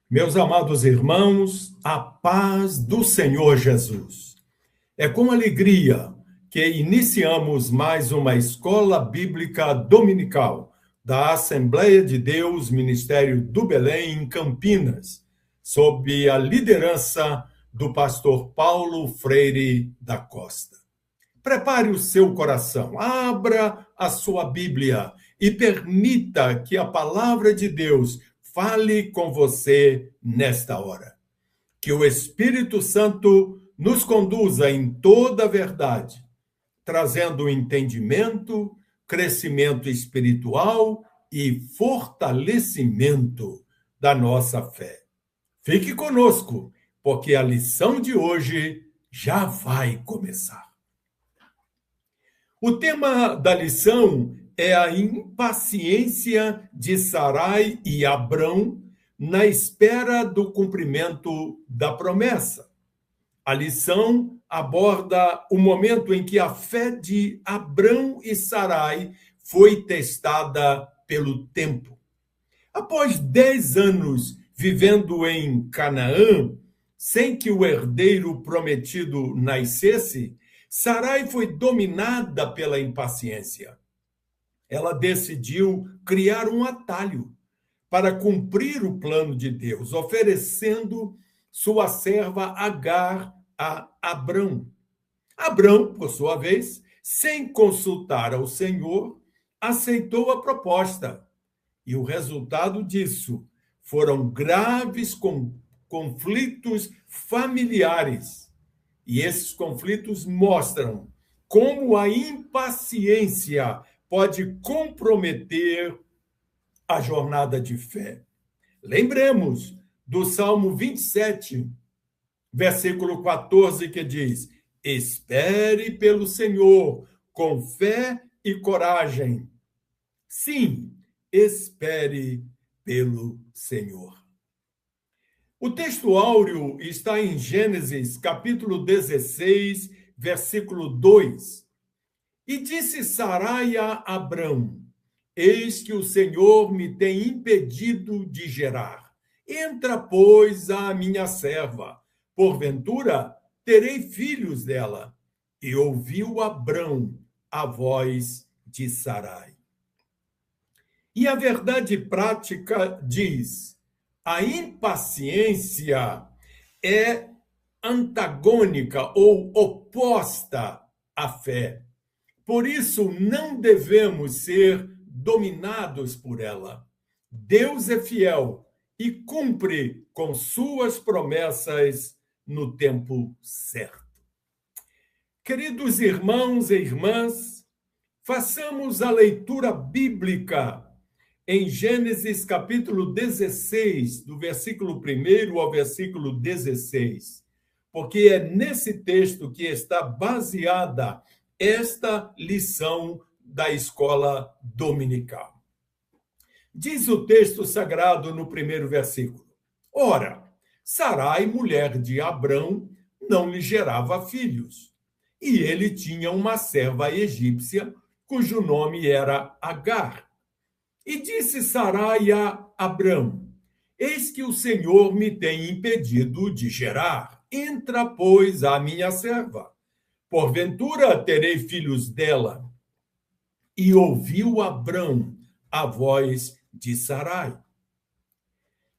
Meus amados irmãos, a paz do Senhor Jesus. É com alegria que iniciamos mais uma escola bíblica dominical da Assembleia de Deus, Ministério do Belém, em Campinas, sob a liderança do pastor Paulo Freire da Costa. Prepare o seu coração, abra a sua Bíblia e permita que a palavra de Deus fale com você nesta hora. Que o Espírito Santo nos conduza em toda a verdade, trazendo entendimento, crescimento espiritual e fortalecimento da nossa fé. Fique conosco, porque a lição de hoje já vai começar. O tema da lição é a impaciência de Sarai e Abrão na espera do cumprimento da promessa. A lição aborda o momento em que a fé de Abrão e Sarai foi testada pelo tempo. Após 10 anos vivendo em Canaã, sem que o herdeiro prometido nascesse, Sarai foi dominada pela impaciência. Ela decidiu criar um atalho para cumprir o plano de Deus, oferecendo sua serva Agar a Abrão. Abrão, por sua vez, sem consultar ao Senhor, aceitou a proposta. E o resultado disso foram graves conflitos familiares. E esses conflitos mostram como a impaciência pode comprometer a jornada de fé. Lembremos do Salmo 27, versículo 14, que diz: espere pelo Senhor com fé e coragem. Sim, espere pelo Senhor. O texto áureo está em Gênesis, capítulo 16, versículo 2. E disse Sarai a Abrão: eis que o Senhor me tem impedido de gerar. Entra, pois, a minha serva. Porventura, terei filhos dela. E ouviu Abrão a voz de Sarai. E a verdade prática diz: a impaciência é antagônica ou oposta à fé. Por isso, não devemos ser dominados por ela. Deus é fiel e cumpre com suas promessas no tempo certo. Queridos irmãos e irmãs, façamos a leitura bíblica em Gênesis capítulo 16, do versículo 1 ao versículo 16, porque é nesse texto que está baseada esta lição da escola dominical. Diz o texto sagrado no primeiro versículo: ora, Sarai, mulher de Abrão, não lhe gerava filhos, e ele tinha uma serva egípcia, cujo nome era Agar. E disse Sarai a Abrão: eis que o Senhor me tem impedido de gerar. Entra, pois, a minha serva. Porventura terei filhos dela. E ouviu Abrão a voz de Sarai.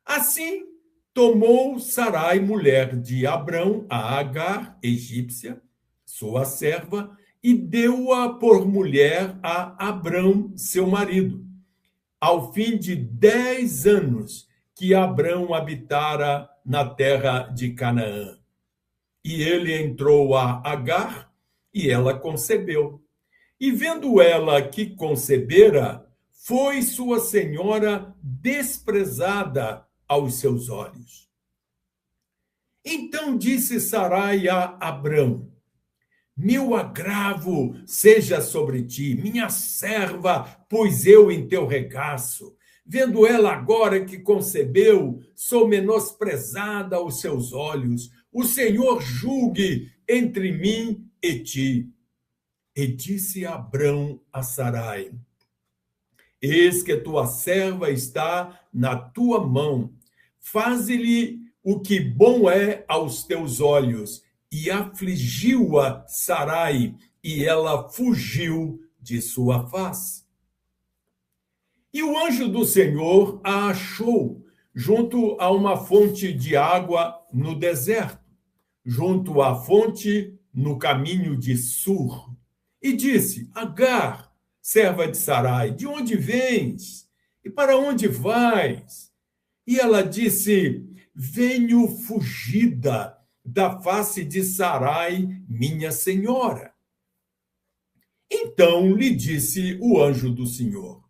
Assim, tomou Sarai, mulher de Abrão, a Agar, egípcia, sua serva, e deu-a por mulher a Abrão, seu marido, ao fim de 10 anos que Abrão habitara na terra de Canaã. E ele entrou a Agar, e ela concebeu. E vendo ela que concebera, foi sua senhora desprezada aos seus olhos. Então disse Sarai a Abrão: meu agravo seja sobre ti, minha serva, pus eu em teu regaço. Vendo ela agora que concebeu, sou menosprezada aos seus olhos. O Senhor julgue entre mim e ti. E disse Abrão a Sarai: eis que tua serva está na tua mão. faze-lhe o que bom é aos teus olhos. E afligiu-a Sarai, e ela fugiu de sua face. E o anjo do Senhor a achou junto a uma fonte de água no deserto, junto à fonte no caminho de Sur. E disse: Agar, serva de Sarai, de onde vens? E para onde vais? E ela disse: Venho fugida da face de Sarai, minha senhora. Então lhe disse o anjo do Senhor: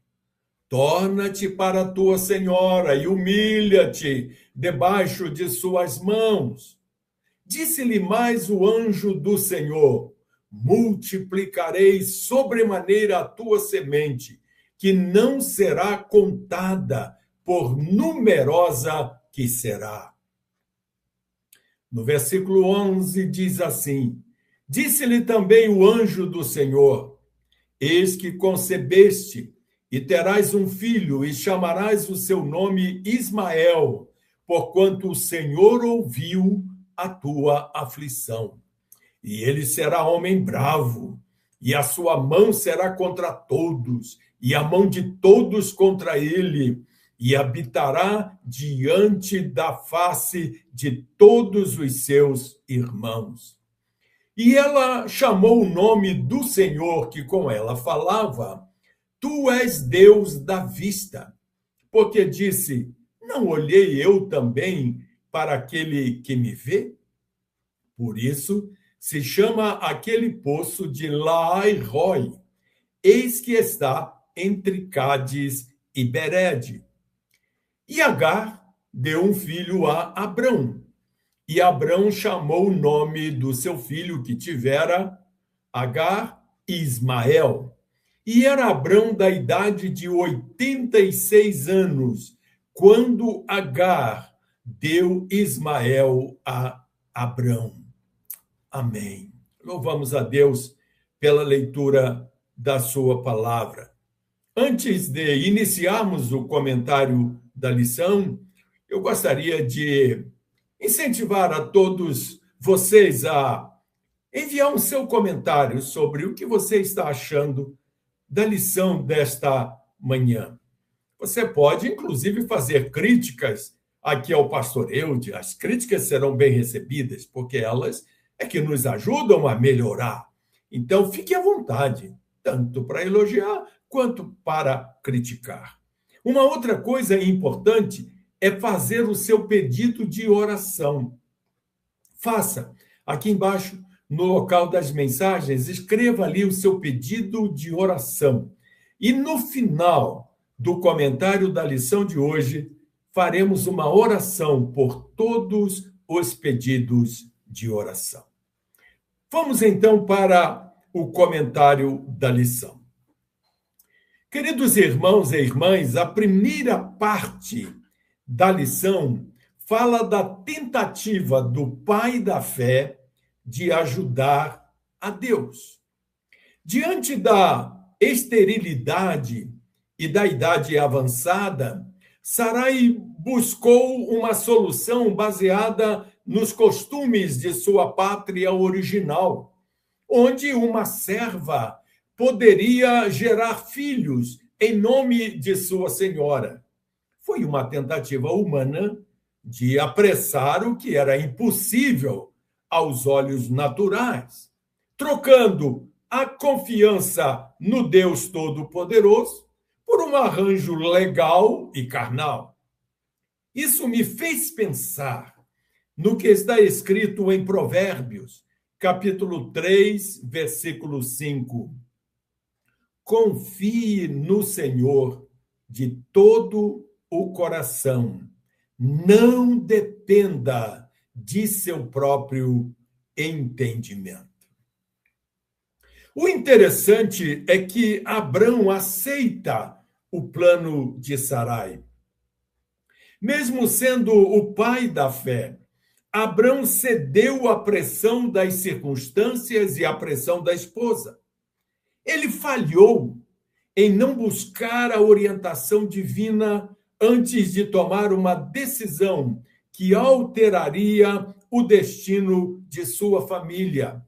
Torna-te para a tua senhora e humilha-te debaixo de suas mãos. Disse-lhe mais o anjo do Senhor: Multiplicarei sobremaneira a tua semente, que não será contada, por numerosa que será. No versículo 11 diz assim: Disse-lhe também o anjo do Senhor: Eis que concebeste, e terás um filho, e chamarás o seu nome Ismael, porquanto o Senhor ouviu a tua aflição. E ele será homem bravo, e a sua mão será contra todos, e a mão de todos contra ele, e habitará diante da face de todos os seus irmãos. E ela chamou o nome do Senhor que com ela falava: Tu és Deus da vista, porque disse: Não olhei eu também para aquele que me vê? Por isso se chama aquele poço de Laai-Roi. Eis que está entre Cádiz e Berede. E Agar deu um filho a Abrão. E Abrão chamou o nome do seu filho que tivera, Agar, Ismael. E era Abrão da idade de 86 anos, quando Agar deu Ismael a Abrão. Amém. Louvamos a Deus pela leitura da sua palavra. Antes de iniciarmos o comentário da lição, eu gostaria de incentivar a todos vocês a enviar um seu comentário sobre o que você está achando da lição desta manhã. Você pode, inclusive, fazer críticas aqui ao pastor Eude. As críticas serão bem recebidas, porque elas é que nos ajudam a melhorar. Então, fique à vontade, tanto para elogiar quanto para criticar. Uma outra coisa importante é fazer o seu pedido de oração. Faça. Aqui embaixo, no local das mensagens, escreva ali o seu pedido de oração. E no final do comentário da lição de hoje, faremos uma oração por todos os pedidos de oração. Vamos então para o comentário da lição. Queridos irmãos e irmãs, a primeira parte da lição fala da tentativa do pai da fé de ajudar a Deus. Diante da esterilidade e da idade avançada, Sarai buscou uma solução baseada nos costumes de sua pátria original, onde uma serva poderia gerar filhos em nome de sua senhora. Foi uma tentativa humana de apressar o que era impossível aos olhos naturais, trocando a confiança no Deus Todo-Poderoso por um arranjo legal e carnal. Isso me fez pensar no que está escrito em Provérbios, capítulo 3, versículo 5. Confie no Senhor de todo o coração. Não dependa de seu próprio entendimento. O interessante é que Abrão aceita o plano de Sarai. Mesmo sendo o pai da fé, Abrão cedeu à pressão das circunstâncias e à pressão da esposa. Ele falhou em não buscar a orientação divina antes de tomar uma decisão que alteraria o destino de sua família,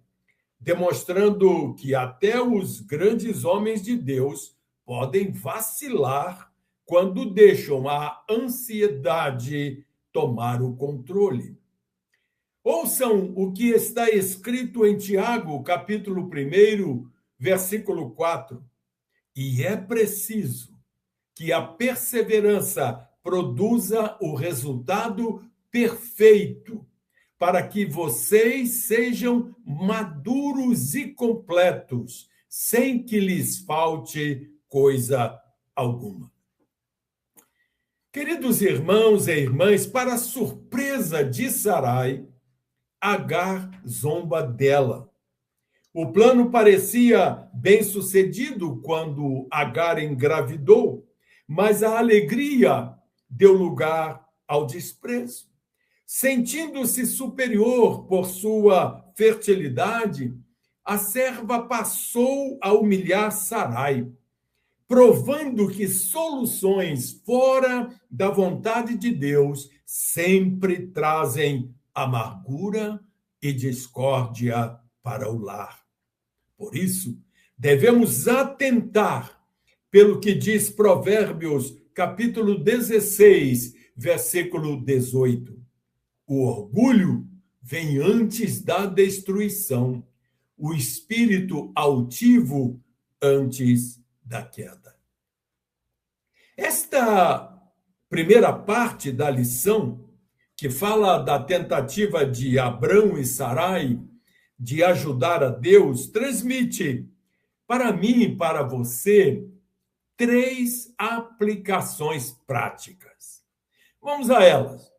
demonstrando que até os grandes homens de Deus podem vacilar quando deixam a ansiedade tomar o controle. Ouçam o que está escrito em Tiago, capítulo 1, versículo 4. E é preciso que a perseverança produza o resultado perfeito, para que vocês sejam maduros e completos, sem que lhes falte coisa alguma. Queridos irmãos e irmãs, para surpresa de Sarai, Agar zomba dela. O plano parecia bem-sucedido quando Agar engravidou, mas a alegria deu lugar ao desprezo. Sentindo-se superior por sua fertilidade, a serva passou a humilhar Sarai, provando que soluções fora da vontade de Deus sempre trazem amargura e discórdia para o lar. Por isso, devemos atentar pelo que diz Provérbios, capítulo 16, versículo 18. O orgulho vem antes da destruição, o espírito altivo antes da queda. Esta primeira parte da lição, que fala da tentativa de Abrão e Sarai de ajudar a Deus, transmite para mim e para você 3 aplicações práticas. Vamos a elas.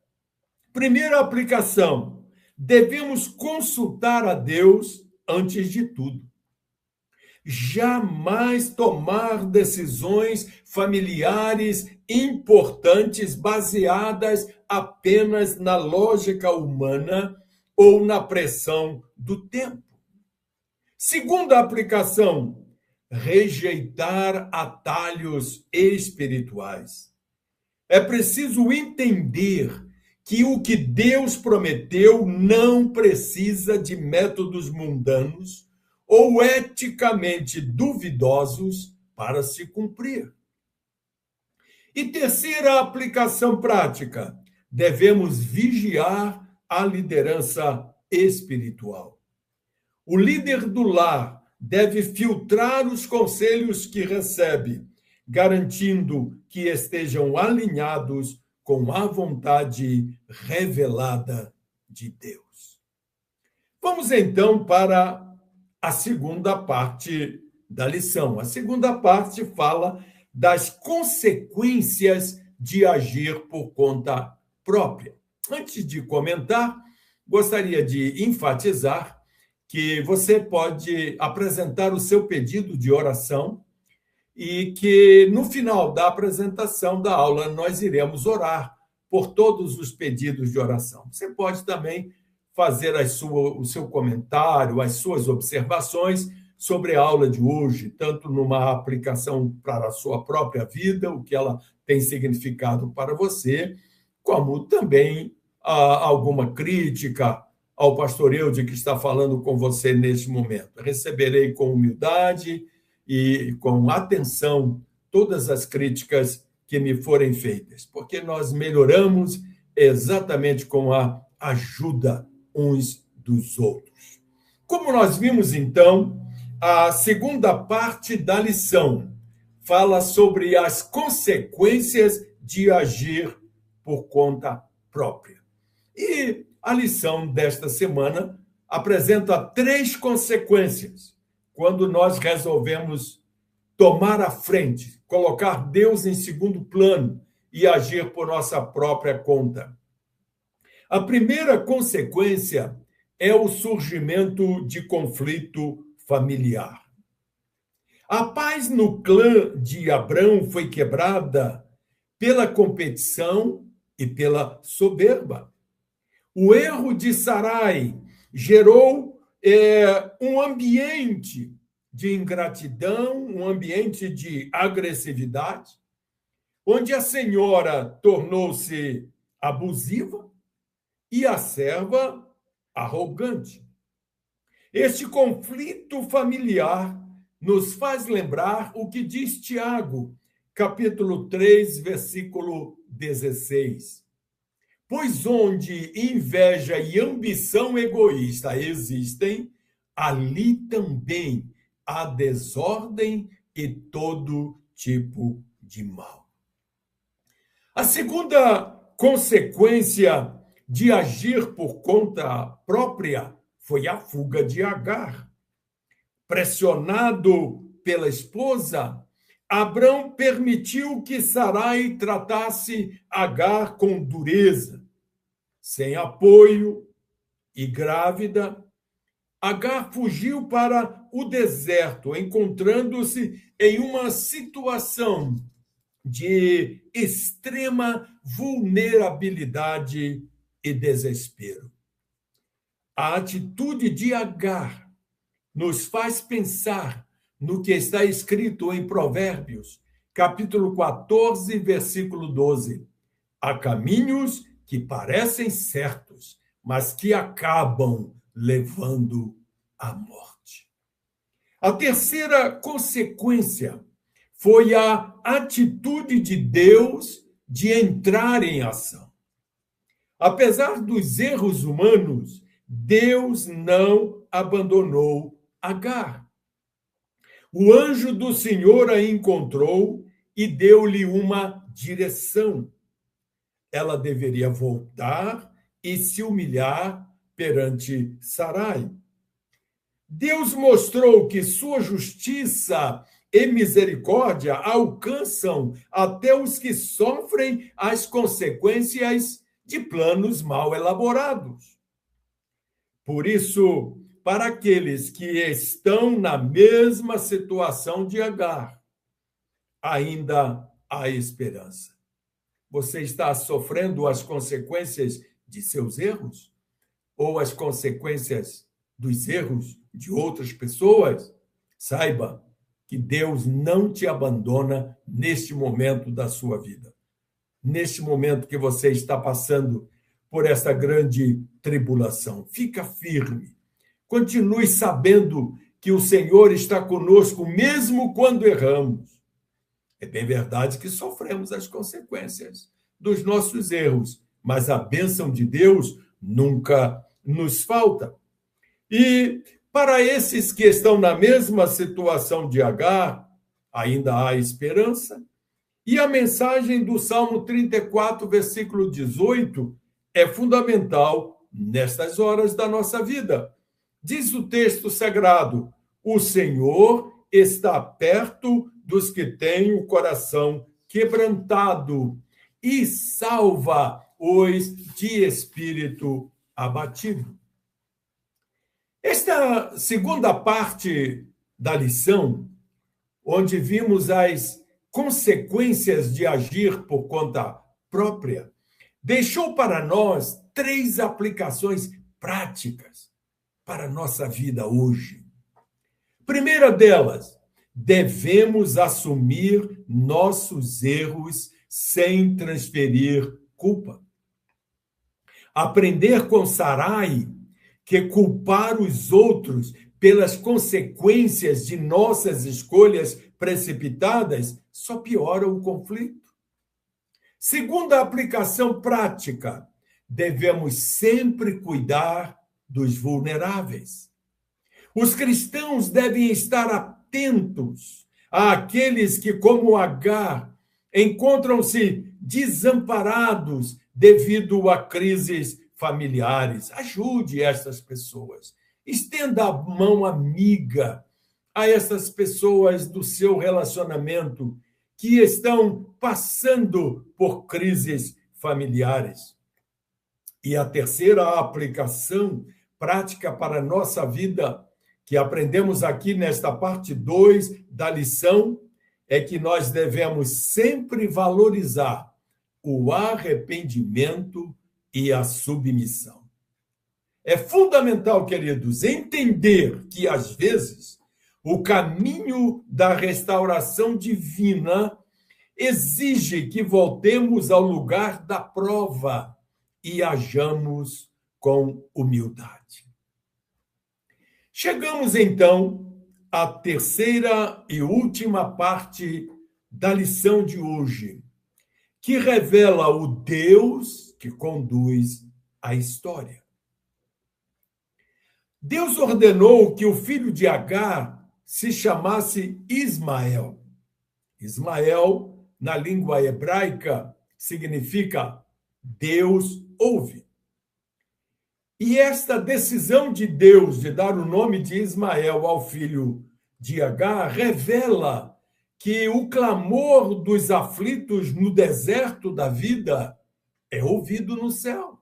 Primeira aplicação: devemos consultar a Deus antes de tudo. Jamais tomar decisões familiares importantes baseadas apenas na lógica humana ou na pressão do tempo. Segunda aplicação: rejeitar atalhos espirituais. É preciso entender que o que Deus prometeu não precisa de métodos mundanos ou eticamente duvidosos para se cumprir. E terceira aplicação prática: devemos vigiar a liderança espiritual. O líder do lar deve filtrar os conselhos que recebe, garantindo que estejam alinhados com a vontade revelada de Deus. Vamos então para a segunda parte da lição. A segunda parte fala das consequências de agir por conta própria. Antes de comentar, gostaria de enfatizar que você pode apresentar o seu pedido de oração e que no final da apresentação da aula nós iremos orar por todos os pedidos de oração. Você pode também fazer o seu comentário, as suas observações sobre a aula de hoje, tanto numa aplicação para a sua própria vida, o que ela tem significado para você, como também alguma crítica ao pastor Eude que está falando com você neste momento. Receberei com humildade e com atenção todas as críticas que me forem feitas, porque nós melhoramos exatamente com a ajuda uns dos outros. Como nós vimos, então, a segunda parte da lição fala sobre as consequências de agir por conta própria. E a lição desta semana apresenta 3 consequências quando nós resolvemos tomar a frente, colocar Deus em segundo plano e agir por nossa própria conta. A primeira consequência é o surgimento de conflito familiar. A paz no clã de Abrão foi quebrada pela competição e pela soberba. O erro de Sarai gerou um ambiente de ingratidão, um ambiente de agressividade. onde a senhora tornou-se abusiva e a serva arrogante. Este conflito familiar nos faz lembrar o que diz Tiago, capítulo 3, versículo 16. Pois onde inveja e ambição egoísta existem, ali também há desordem e todo tipo de mal. A segunda consequência de agir por conta própria foi a fuga de Agar. Pressionado pela esposa, Abrão permitiu que Sarai tratasse Agar com dureza. Sem apoio e grávida, Agar fugiu para o deserto, encontrando-se em uma situação de extrema vulnerabilidade e desespero. A atitude de Agar nos faz pensar no que está escrito em Provérbios, capítulo 14, versículo 12. Há caminhos que parecem certos, mas que acabam levando à morte. A terceira consequência foi a atitude de Deus de entrar em ação. Apesar dos erros humanos, Deus não abandonou Agar. O anjo do Senhor a encontrou e deu-lhe uma direção. Ela deveria voltar e se humilhar perante Sarai. Deus mostrou que sua justiça e misericórdia alcançam até os que sofrem as consequências de planos mal elaborados. Por isso, para aqueles que estão na mesma situação de Agar, ainda há esperança. Você está sofrendo as consequências de seus erros? Ou as consequências dos erros de outras pessoas? Saiba que Deus não te abandona neste momento da sua vida. Neste momento que você está passando por essa grande tribulação. Fica firme. Continue sabendo que o Senhor está conosco mesmo quando erramos. É bem verdade que sofremos as consequências dos nossos erros, mas a bênção de Deus nunca nos falta. E para esses que estão na mesma situação de Agar, ainda há esperança. E a mensagem do Salmo 34, versículo 18, é fundamental nestas horas da nossa vida. Diz o texto sagrado: o Senhor está perto dos que têm o coração quebrantado e salva os de espírito abatido. Esta segunda parte da lição, onde vimos as consequências de agir por conta própria, deixou para nós 3 aplicações práticas para a nossa vida hoje. Primeira delas, devemos assumir nossos erros sem transferir culpa. Aprender com Sarai que culpar os outros pelas consequências de nossas escolhas precipitadas só piora o conflito. Segunda aplicação prática, devemos sempre cuidar dos vulneráveis. Os cristãos devem estar atentos àqueles que, como Agar, encontram-se desamparados devido a crises familiares. Ajude essas pessoas. Estenda a mão amiga a essas pessoas do seu relacionamento que estão passando por crises familiares. E a terceira aplicação prática para a nossa vida, que aprendemos aqui nesta parte 2 da lição, é que nós devemos sempre valorizar o arrependimento e a submissão. É fundamental, queridos, entender que, às vezes, o caminho da restauração divina exige que voltemos ao lugar da prova e hajamos com humildade. Chegamos, então, à terceira e última parte da lição de hoje, que revela o Deus que conduz a história. Deus ordenou que o filho de Agar se chamasse Ismael. Ismael, na língua hebraica, significa Deus ouve. E esta decisão de Deus de dar o nome de Ismael ao filho de Agar revela que o clamor dos aflitos no deserto da vida é ouvido no céu.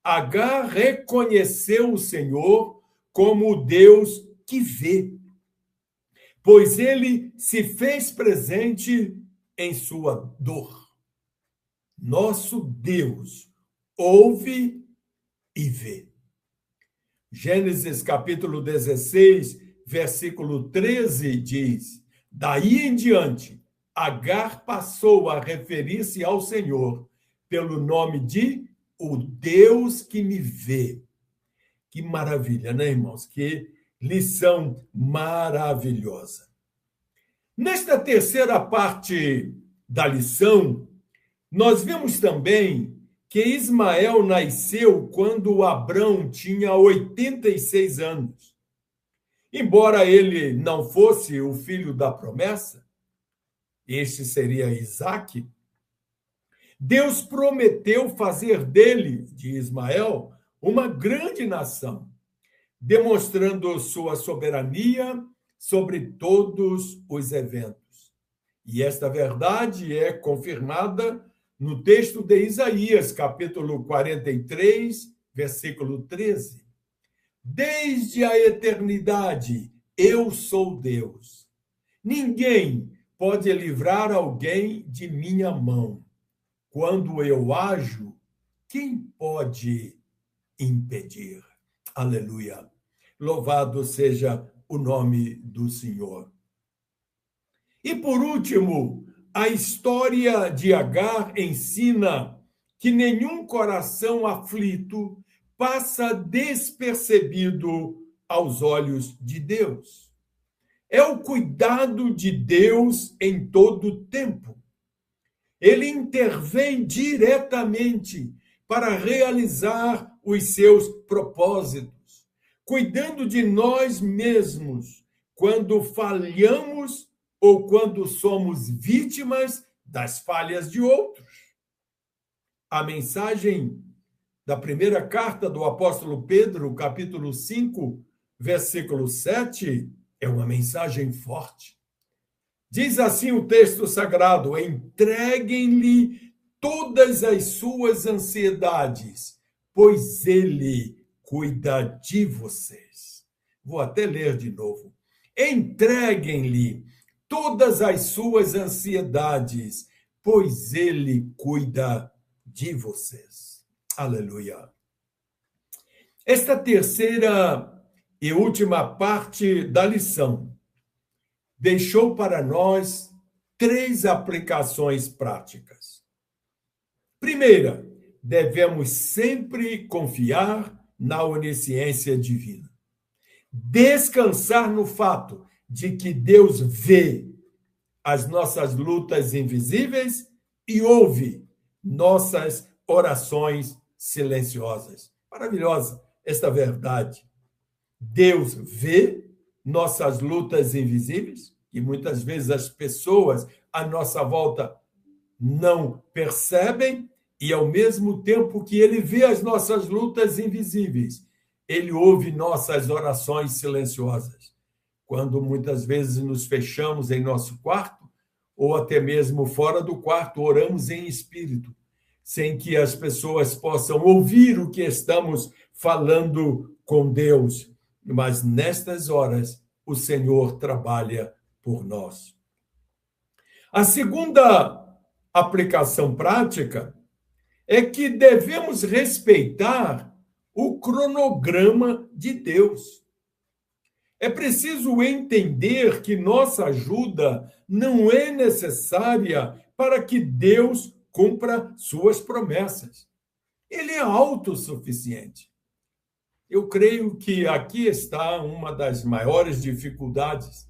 Agar reconheceu o Senhor como o Deus que vê, pois ele se fez presente em sua dor. Nosso Deus ouve e vê. Gênesis capítulo 16, versículo 13 diz: daí em diante, Agar passou a referir-se ao Senhor pelo nome de o Deus que me vê. Que maravilha, né, irmãos? Que lição maravilhosa. Nesta terceira parte da lição, nós vemos também que Ismael nasceu quando Abrão tinha 86 anos. Embora ele não fosse o filho da promessa, este seria Isaque, Deus prometeu fazer dele, de Ismael, uma grande nação, demonstrando sua soberania sobre todos os eventos. E esta verdade é confirmada no texto de Isaías, capítulo 43, versículo 13. Desde a eternidade, eu sou Deus. Ninguém pode livrar alguém de minha mão. Quando eu ajo, quem pode impedir? Aleluia. Louvado seja o nome do Senhor. E por último, a história de Agar ensina que nenhum coração aflito passa despercebido aos olhos de Deus. É o cuidado de Deus em todo tempo. Ele intervém diretamente para realizar os seus propósitos, cuidando de nós mesmos quando falhamos ou quando somos vítimas das falhas de outros. A mensagem da primeira carta do apóstolo Pedro, capítulo 5, versículo 7, é uma mensagem forte. Diz assim o texto sagrado: entreguem-lhe todas as suas ansiedades, pois ele cuida de vocês. Vou até ler de novo. Entreguem-lhe todas as suas ansiedades, pois ele cuida de vocês. Aleluia. Esta terceira e última parte da lição deixou para nós 3 aplicações práticas. Primeira, devemos sempre confiar na onisciência divina. Descansar no fato de que Deus vê as nossas lutas invisíveis e ouve nossas orações silenciosas. Maravilhosa esta verdade. Deus vê nossas lutas invisíveis, que muitas vezes as pessoas à nossa volta não percebem, e ao mesmo tempo que ele vê as nossas lutas invisíveis, ele ouve nossas orações silenciosas. Quando muitas vezes nos fechamos em nosso quarto, ou até mesmo fora do quarto, oramos em espírito, sem que as pessoas possam ouvir o que estamos falando com Deus. Mas nestas horas, o Senhor trabalha por nós. A segunda aplicação prática é que devemos respeitar o cronograma de Deus. É preciso entender que nossa ajuda não é necessária para que Deus cumpra suas promessas. Ele é autossuficiente. Eu creio que aqui está uma das maiores dificuldades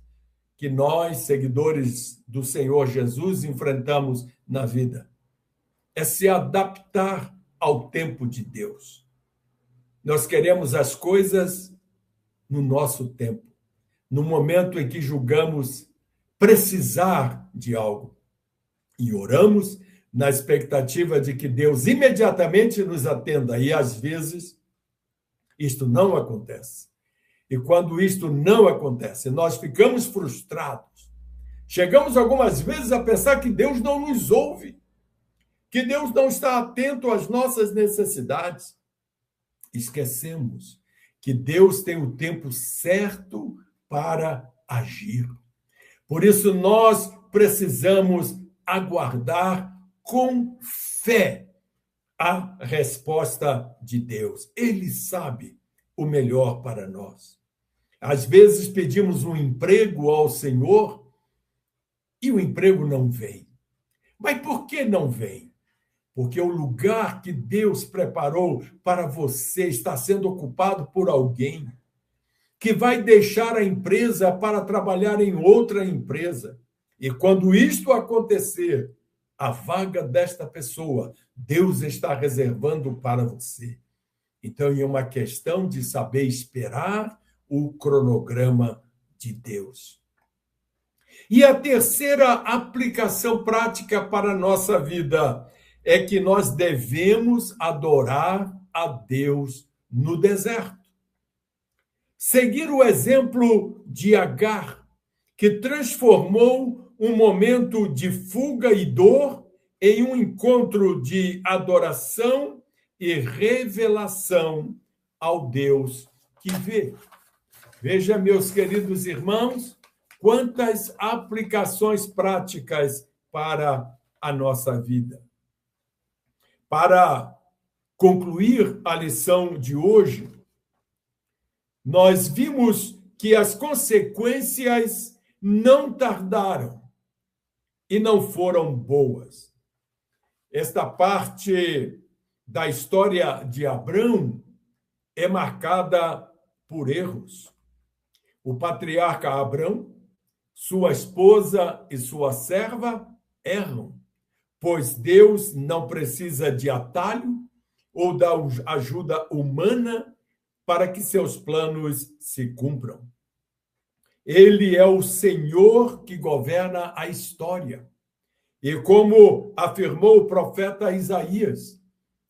que nós, seguidores do Senhor Jesus, enfrentamos na vida. É se adaptar ao tempo de Deus. Nós queremos as coisas no nosso tempo, no momento em que julgamos precisar de algo. E oramos na expectativa de que Deus imediatamente nos atenda. E, às vezes, isto não acontece. E quando isto não acontece, nós ficamos frustrados. Chegamos algumas vezes a pensar que Deus não nos ouve, que Deus não está atento às nossas necessidades. Esquecemos que Deus tem o tempo certo para agir. Por isso, nós precisamos aguardar com fé a resposta de Deus. Ele sabe o melhor para nós. Às vezes pedimos um emprego ao Senhor e o emprego não vem. Mas por que não vem? Porque o lugar que Deus preparou para você está sendo ocupado por alguém que vai deixar a empresa para trabalhar em outra empresa. E quando isto acontecer, a vaga desta pessoa, Deus está reservando para você. Então, é uma questão de saber esperar o cronograma de Deus. E a terceira aplicação prática para a nossa vida é que nós devemos adorar a Deus no deserto. Seguir o exemplo de Agar, que transformou um momento de fuga e dor em um encontro de adoração e revelação ao Deus que vê. Veja, meus queridos irmãos, quantas aplicações práticas para a nossa vida. Para concluir a lição de hoje, nós vimos que as consequências não tardaram e não foram boas. Esta parte da história de Abrão é marcada por erros. O patriarca Abrão, sua esposa e sua serva erram, pois Deus não precisa de atalho ou da ajuda humana para que seus planos se cumpram. Ele é o Senhor que governa a história. E como afirmou o profeta Isaías,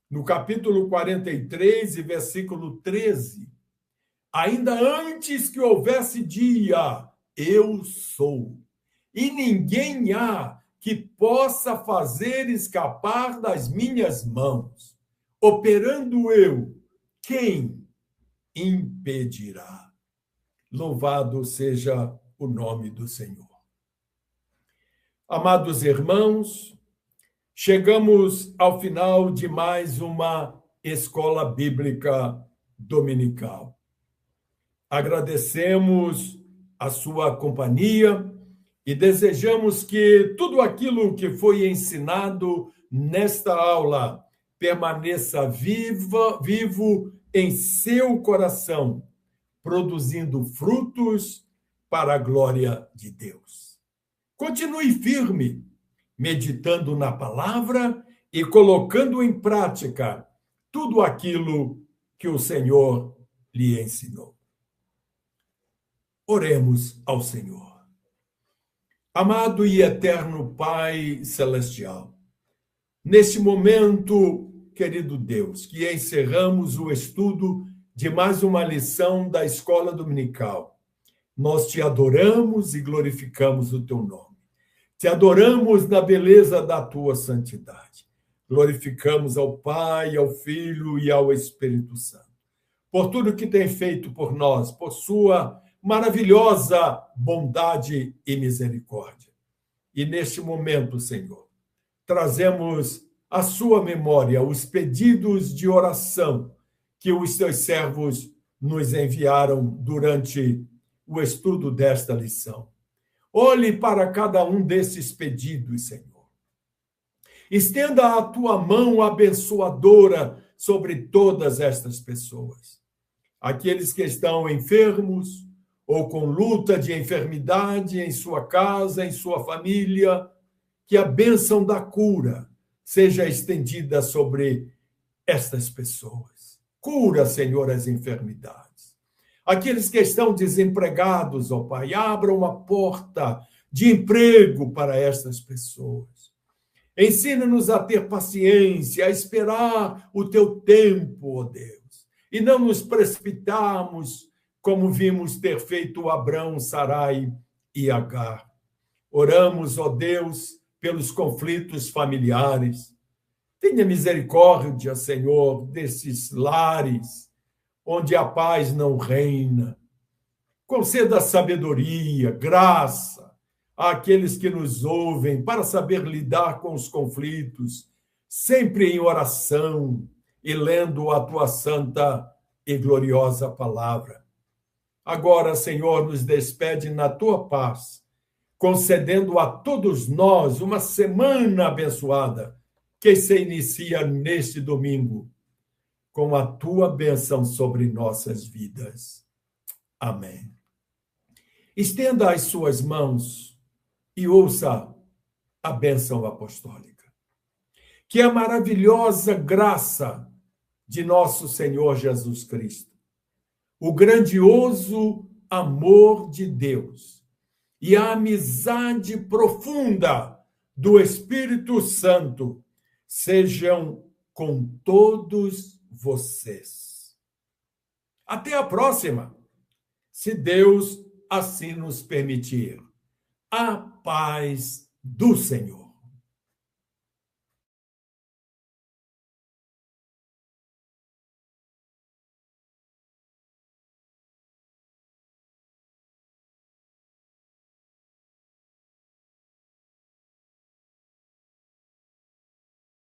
no capítulo 43 e versículo 13, ainda antes que houvesse dia, eu sou, e ninguém há que possa fazer escapar das minhas mãos. Operando eu, quem impedirá? Louvado seja o nome do Senhor. Amados irmãos, chegamos ao final de mais uma escola bíblica dominical. Agradecemos a sua companhia e desejamos que tudo aquilo que foi ensinado nesta aula permaneça vivo em seu coração, produzindo frutos para a glória de Deus. Continue firme, meditando na palavra e colocando em prática tudo aquilo que o Senhor lhe ensinou. Oremos ao Senhor. Amado e eterno Pai Celestial, neste momento, querido Deus, que encerramos o estudo de mais uma lição da Escola Dominical, nós te adoramos e glorificamos o teu nome. Te adoramos na beleza da tua santidade. Glorificamos ao Pai, ao Filho e ao Espírito Santo. Por tudo que tem feito por nós, por sua maravilhosa bondade e misericórdia. E neste momento, Senhor, trazemos à sua memória os pedidos de oração que os teus servos nos enviaram durante o estudo desta lição. Olhe para cada um desses pedidos, Senhor. Estenda a tua mão abençoadora sobre todas estas pessoas. Aqueles que estão enfermos ou com luta de enfermidade em sua casa, em sua família, que a bênção da cura seja estendida sobre estas pessoas. Cura, Senhor, as enfermidades. Aqueles que estão desempregados, ó Pai, abra uma porta de emprego para estas pessoas. Ensina-nos a ter paciência, a esperar o teu tempo, ó Deus, e não nos precipitarmos, como vimos ter feito Abrão, Sarai e Agar. Oramos, ó Deus, pelos conflitos familiares. Tenha misericórdia, Senhor, desses lares onde a paz não reina. Conceda sabedoria, graça àqueles que nos ouvem para saber lidar com os conflitos, sempre em oração e lendo a tua santa e gloriosa palavra. Agora, Senhor, nos despede na tua paz, concedendo a todos nós uma semana abençoada, que se inicia neste domingo, com a tua bênção sobre nossas vidas. Amém. Estenda as suas mãos e ouça a bênção apostólica. Que a maravilhosa graça de nosso Senhor Jesus Cristo, o grandioso amor de Deus e a amizade profunda do Espírito Santo sejam com todos vocês. Até a próxima, se Deus assim nos permitir. A paz do Senhor.